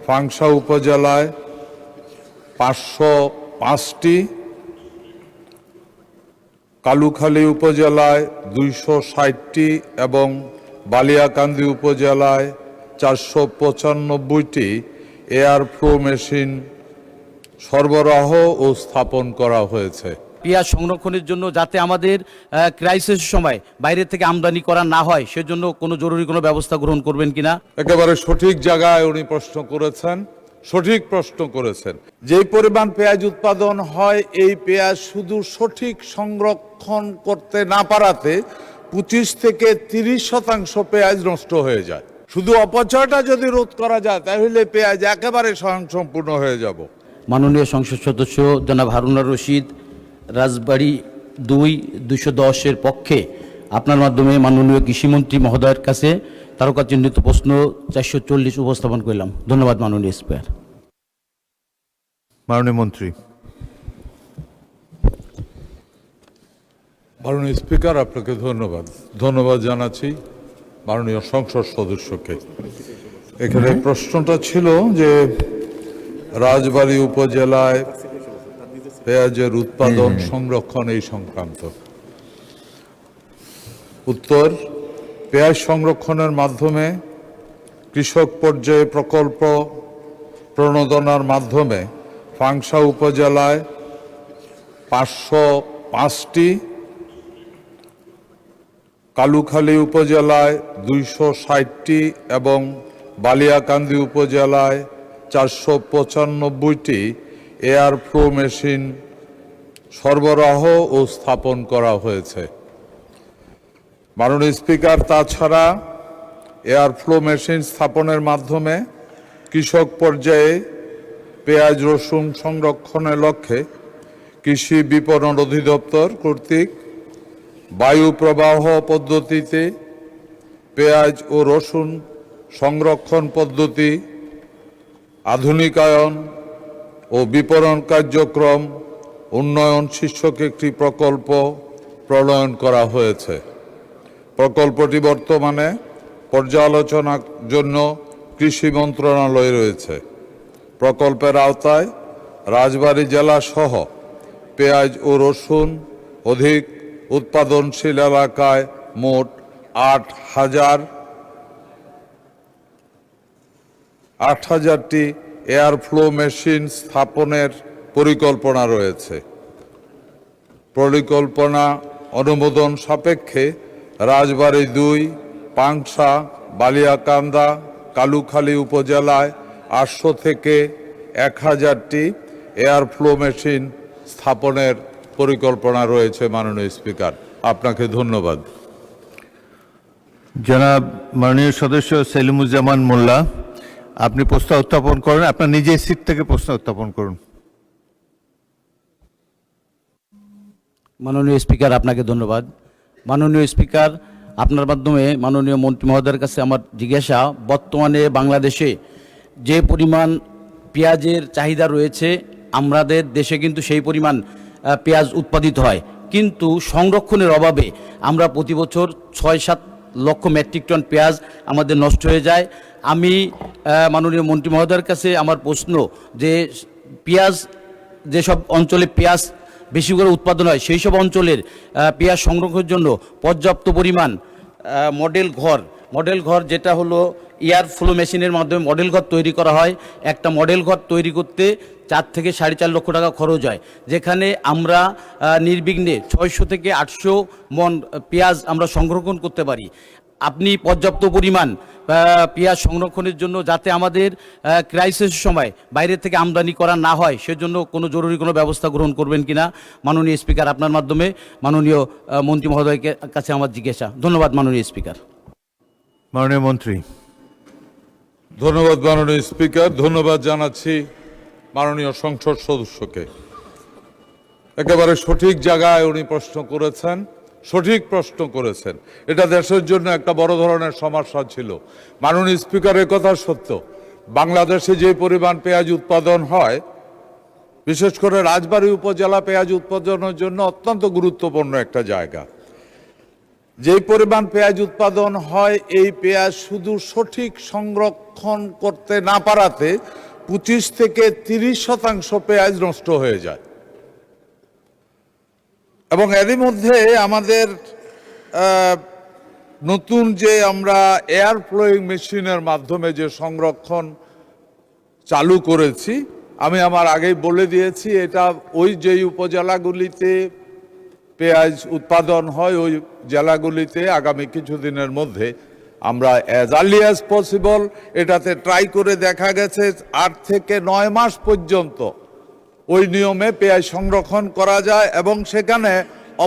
পাংশা উপজেলায় 505টি, কালুখালী উপজেলায় 260টি এবং বালিয়াকান্দি উপজেলায় 495টি এয়ার ফ্লো মেশিন সরবরাহ ও স্থাপন করা হয়েছে। পেঁয়াজ সংরক্ষণের জন্য যাতে আমাদের ক্রাইসিস সময় বাইরে থেকে আমদানি করা না হয় সেজন্য কোনো জরুরি কোনো ব্যবস্থা গ্রহণ করবেন কিনা? একেবারে সঠিক জায়গায় উনি প্রশ্ন করেছেন, সঠিক প্রশ্ন করেছেন। যেই পরিমাণ পেঁয়াজ উৎপাদন হয়, এই পেঁয়াজ শুধু সঠিক সংরক্ষণ করতে না পারাতে 25 থেকে 30% পেঁয়াজ নষ্ট হয়ে যায়। শুধু অপচয়টা যদি রোধ করা যায় তাহলে পেঁয়াজ একেবারে স্বয়ংসম্পূর্ণ হয়ে যাব। মাননীয় সংসদ সদস্য জনাব হারুনার রশিদ, রাজবাড়ী 2-210-এর পক্ষে আপনার মাধ্যমে মাননীয় কৃষিমন্ত্রী মহোদয়ের কাছে তারকা চিহ্নিত প্রশ্ন 440 উপস্থাপন করলাম। ধন্যবাদ মাননীয় স্পিকার। মাননীয় মন্ত্রী। মাননীয় স্পিকার, আপনাকে ধন্যবাদ জানাচ্ছি মাননীয় সংসদ সদস্যকে। এখানে প্রশ্নটা ছিল যে রাজবাড়ী উপজেলায় পেঁয়াজের উৎপাদন সংরক্ষণ এই সংক্রান্ত। উত্তর: পেঁয়াজ সংরক্ষণের মাধ্যমে কৃষক পর্যায়ে প্রকল্প প্রণোদনার মাধ্যমে পাংশা উপজেলায় 505টি, কালুখালী উপজেলায় 260টি এবং বালিয়াকান্দি উপজেলায় 495টি এয়ার ফ্লো মেশিন সরবরাহ ও স্থাপন করা হয়েছে। মাননীয় স্পিকার, তাছাড়া এয়ার ফ্লো মেশিন স্থাপনের মাধ্যমে কৃষক পর্যায়ে পেঁয়াজ রসুন সংরক্ষণের লক্ষ্যে কৃষি বিপণন অধিদপ্তর কর্তৃক বায়ু প্রবাহ পদ্ধতিতে পেঁয়াজ ও রসুন সংরক্ষণ পদ্ধতি আধুনিকায়ন ও বিপণন কার্যক্রম উন্নয়ন শীর্ষক একটি প্রকল্প প্রণয়ন করা হয়েছে। প্রকল্পটি বর্তমানে পর্যালোচনার জন্য কৃষি মন্ত্রণালয়ে রয়েছে। প্রকল্পের আওতায় রাজবাড়ী জেলা সহ পেঁয়াজ ও রসুন অধিক উৎপাদনশীল এলাকায় মোট 8,000টি এয়ার ফ্লো মেশিন স্থাপনের পরিকল্পনা রয়েছে। পরিকল্পনা অনুমোদন সাপেক্ষে রাজবাড়ী 2, পাংশা, বালিয়াকান্দা, কালুখালী উপজেলায় 800 থেকে 1000টি এয়ার ফ্লো মেশিন স্থাপনের পরিকল্পনা রয়েছে। মাননীয় স্পিকার, আপনাকে ধন্যবাদ। জনাব মাননীয় সদস্য সেলিমুজ্জামান মোল্লা, আপনি প্রশ্ন উত্থাপন করেন। আপনার নিজের সিট থেকে প্রশ্ন উত্থাপন করুন। মাননীয় স্পিকার, আপনাকে ধন্যবাদ। মাননীয় স্পিকার, আপনার মাধ্যমে মাননীয় মন্ত্রী মহোদয়ের কাছে আমার জিজ্ঞাসা, বর্তমানে বাংলাদেশে যে পরিমাণ পেঁয়াজের চাহিদা রয়েছে, আমাদের দেশে কিন্তু সেই পরিমাণ পেঁয়াজ উৎপাদিত হয়, কিন্তু সংরক্ষণের অভাবে আমরা প্রতি বছর 6-7 লক্ষ মেট্রিক টন পেঁয়াজ আমাদের নষ্ট হয়ে যায়। আমি মাননীয় মন্ত্রী মহোদয়ের কাছে আমার প্রশ্ন যে পেঁয়াজ, যেসব অঞ্চলে পেঁয়াজ বেশি করে উৎপাদন হয় সেই সব অঞ্চলের পেঁয়াজ সংরক্ষণের জন্য পর্যাপ্ত পরিমাণ মডেল ঘর যেটা হলো এয়ার ফ্লো মেশিনের মাধ্যমে মডেল ঘর তৈরি করা হয়। একটা মডেল ঘর তৈরি করতে 4 থেকে 4.5 লক্ষ টাকা খরচ হয়, যেখানে আমরা নির্বিঘ্নে 600 থেকে 800 মন পেঁয়াজ আমরা সংরক্ষণ করতে পারি। আপনি পর্যাপ্ত পরিমাণ পেঁয়াজ সংরক্ষণের জন্য যাতে আমাদের ক্রাইসিস সময় বাইরে থেকে আমদানি করা না হয় সেজন্য কোনো জরুরি কোনো ব্যবস্থা গ্রহণ করবেন কিনা? মাননীয় স্পিকার, আপনার মাধ্যমে মাননীয় মন্ত্রী মহোদয়ের কাছে আমার জিজ্ঞাসা। ধন্যবাদ মাননীয় স্পিকার। মাননীয় মন্ত্রী। ধন্যবাদ মাননীয় স্পিকার। ধন্যবাদ জানাচ্ছি মাননীয় সংসদ সদস্যকে। একেবারে সঠিক জায়গায় উনি প্রশ্ন করেছেন, সঠিক প্রশ্ন করেছেন। এটা দেশের জন্য একটা বড় ধরনের সমস্যা ছিল। মাননীয় স্পিকারের কথা সত্য, বাংলাদেশে যে পরিমাণ পেঁয়াজ উৎপাদন হয়, বিশেষ করে রাজবাড়ী উপজেলা পেঁয়াজ উৎপাদনের জন্য অত্যন্ত গুরুত্বপূর্ণ একটা জায়গা। যেই পরিমাণ পেঁয়াজ উৎপাদন হয় এই পেঁয়াজ শুধু সঠিক সংরক্ষণ করতে না পারাতে 25 থেকে 30% পেঁয়াজ নষ্ট হয়ে যায়। এবং এরই মধ্যে আমাদের নতুন যে আমরা এয়ার ফ্লোয়িং মেশিনের মাধ্যমে যে সংরক্ষণ চালু করেছি, আমি আমার আগেই বলে দিয়েছি, এটা ওই যেই উপজেলাগুলিতে পেঁয়াজ উৎপাদন হয় ওই জেলাগুলিতে আগামী কিছুদিনের মধ্যে আমরা অ্যাজ আর্লি অ্যাজ পসিবল এটাতে ট্রাই করে দেখা গেছে 8 থেকে 9 মাস পর্যন্ত ওই নিয়মে পেঁয়াজ সংরক্ষণ করা যায় এবং সেখানে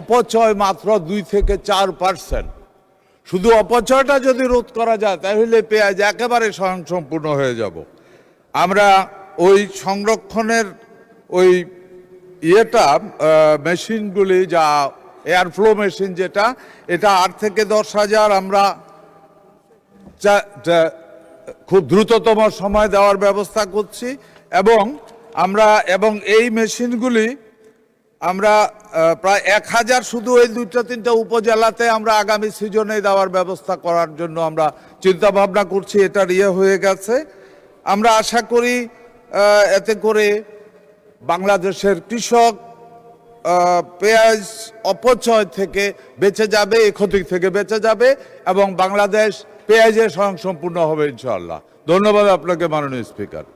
অপচয় মাত্র 2 থেকে 4%। শুধু অপচয়টা যদি রোধ করা যায় তাহলে পেঁয়াজ একেবারে স্বয়ংসম্পূর্ণ হয়ে যাব। আমরা ওই সংরক্ষণের ওই মেশিনগুলি যা এয়ার ফ্লো মেশিন যেটা, এটা 8 থেকে 10,000 আমরা খুব দ্রুততম সময় দেওয়ার ব্যবস্থা করছি এবং এই মেশিনগুলি আমরা প্রায় 1,000 শুধু এই 2-3টা উপজেলাতে আমরা আগামী সিজনে দেওয়ার ব্যবস্থা করার জন্য আমরা চিন্তা ভাবনা করছি। এটার হয়ে গেছে। আমরা আশা করি এতে করে বাংলাদেশের কৃষক পেঁয়াজ অপচয় থেকে বেঁচে যাবে, এই ক্ষতি থেকে বেঁচে যাবে এবং বাংলাদেশ পেঁয়াজে স্বয়ংসম্পূর্ণ হবে ইনশাআল্লাহ। ধন্যবাদ আপনাকে মাননীয় স্পিকার।